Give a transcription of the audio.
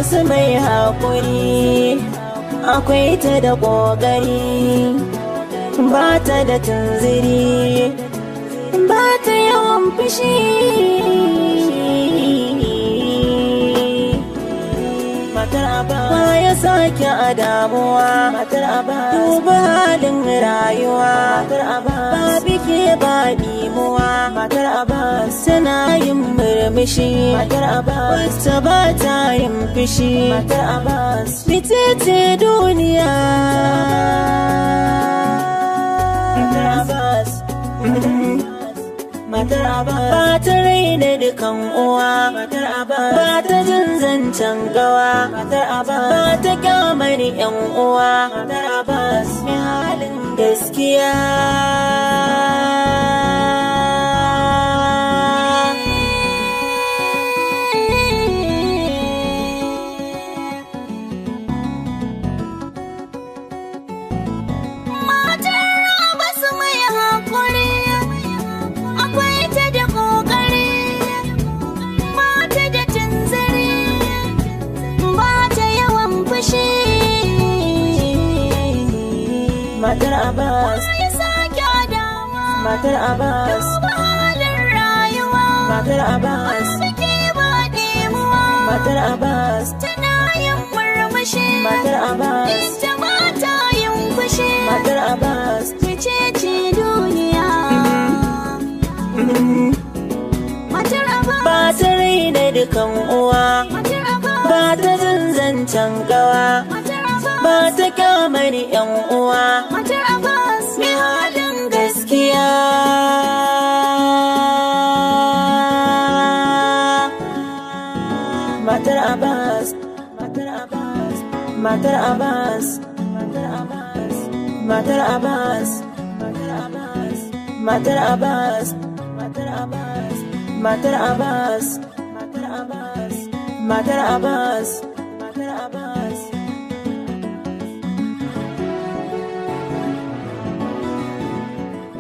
Abbas mai haƙuri, akwai ta da ƙoƙari, ba ta da tunziri, ba ta yawan fushi. Matar Abbas ba ya sake a damuwa. Matar Abbas duba halin rayuwa. Matar Abbas ba bike ba dimuwa. Matar Abbas tana yin murmushi. Matar Abbas wacce ba ta yin fushi. Matar Abbas mitece duniya. Matar Abbas Matar Abbas ba ta raina dukan uwa. Matar Abbas ba ta jin zancen gawa. Matar Abbas ba ta kyamar yan uwa. Matar Abbas mai halin gaskiya. Matar Abbas Matar Abbas duba halin rayuwa. Matar Abbas take ba dimuwa. Matar Abbas tana yin murmushi. Matar Abbas ita ba ta yin fushi. Matar Abbas mitece duniya. Matar Abbas ba ta raina dukan uwa. Matar Abbas ba ta jin zancen gawa. Matar Abbas ba ta kyamar yan uwa. Matar Abbas mai halin gaskiya. Matar Abbas Matar Abbas Matar Abbas Matar Abbas Matar Abbas Matar Abbas Matar Abbas Matar Abbas Matar Abbas Matar Abbas